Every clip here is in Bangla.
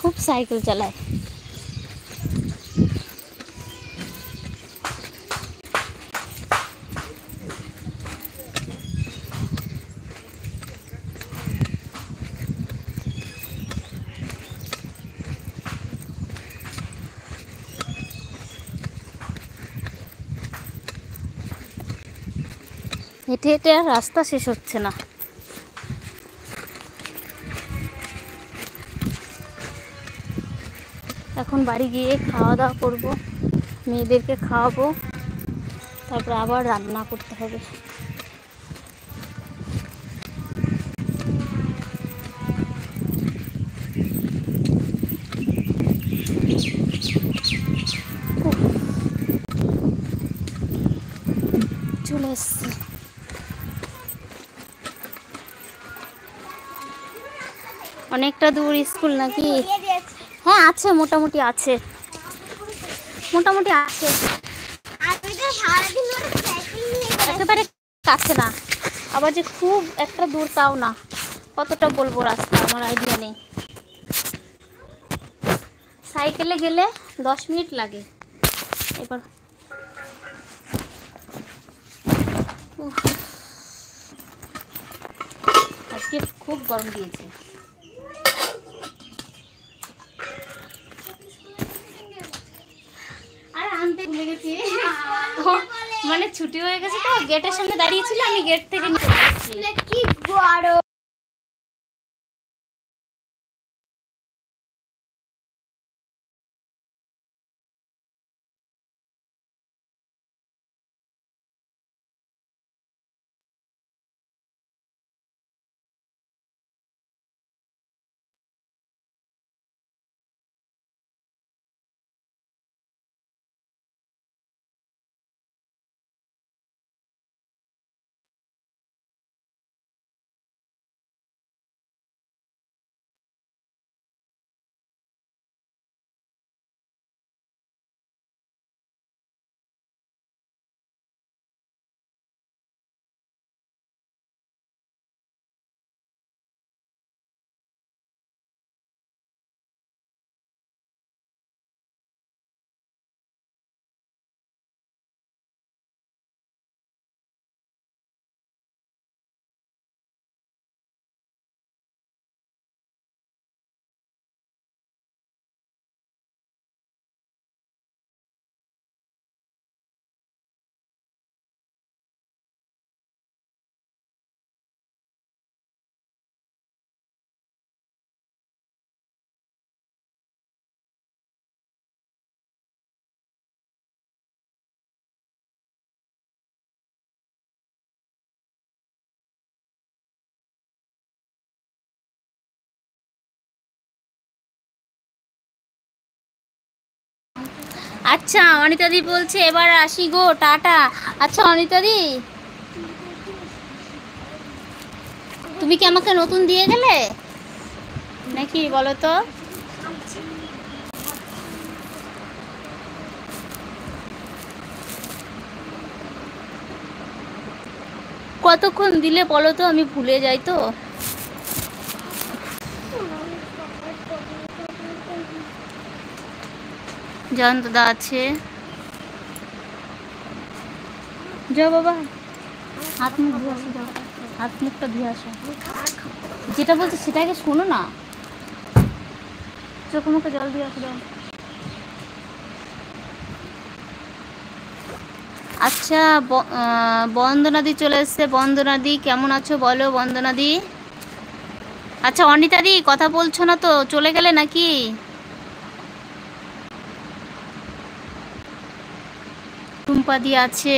খুব সাইকেল চালায়। হেঁটে হেঁটে আর রাস্তা শেষ হচ্ছে না। এখন বাড়ি গিয়ে খাওয়া দাওয়া করবো, মেয়েদেরকে খাওয়াবো, তারপরে আবার রান্না করতে হবে। চলে এসছি। অনেকটা দূর স্কুল নাকি? হ্যাঁ আছে, মোটামুটি আছে, মোটামুটি আছে, একেবারে কাছে না, আবার যে খুব একটা দূর তাও না। কতটা বলবো রাস্তা আমার আইডিয়া নেই। সাইকেলে গেলে 10 মিনিট লাগে। এবার আজকে খুব গরম দিয়েছে। আর আনতে ভুলে গেছি, মানে ছুটি হয়ে গেছে তো, গেটের সামনে দাঁড়িয়েছিল, আমি গেট থেকে নিয়ে আসছি। কি গরম! আচ্ছা অনিতাদি বলছে এবার আসি গো, টাটা। আচ্ছা অনিতাদি, তুমি কি আমাকে নতুন দিয়ে গেলে নাকি বলো তো? কতক্ষণ দিলে বলো তো, আমি ভুলে যাই তো। জয়ন্তদা আছে, যাও বাবা, হাত মুখ ধুয়ে আসো, যাও হাত মুখটা ধুয়ে আসো। যেটা বলছে সেটাকে শোনো না, চোখ মুখে জল দিয়ে আসো, যাও। আচ্ছা বন্দনাদি চলে এসছে। বন্দনাদি কেমন আছো বলো বন্দনাদি। আচ্ছা অনিতাদি কথা বলছো না তো, চলে গেলে নাকি? টুম্পাদি আছে,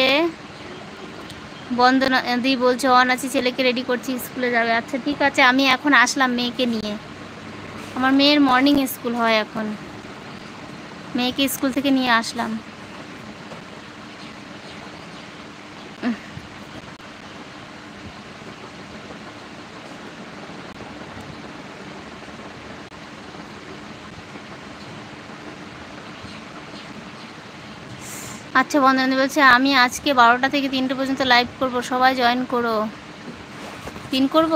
বন্দনাদি বলছে অন আছি, ছেলেকে রেডি করছি, স্কুলে যাবে। আচ্ছা ঠিক আছে, আমি এখন আসলাম মেয়েকে নিয়ে। আমার মেয়ের মর্নিং স্কুল হয় এখন, মেয়েকে স্কুল থেকে নিয়ে আসলাম। আচ্ছা বন্দনা বলছে আমি আজকে 12টা থেকে 3টে পর্যন্ত লাইভ করব, সবাই জয়েন করো। পিন করব।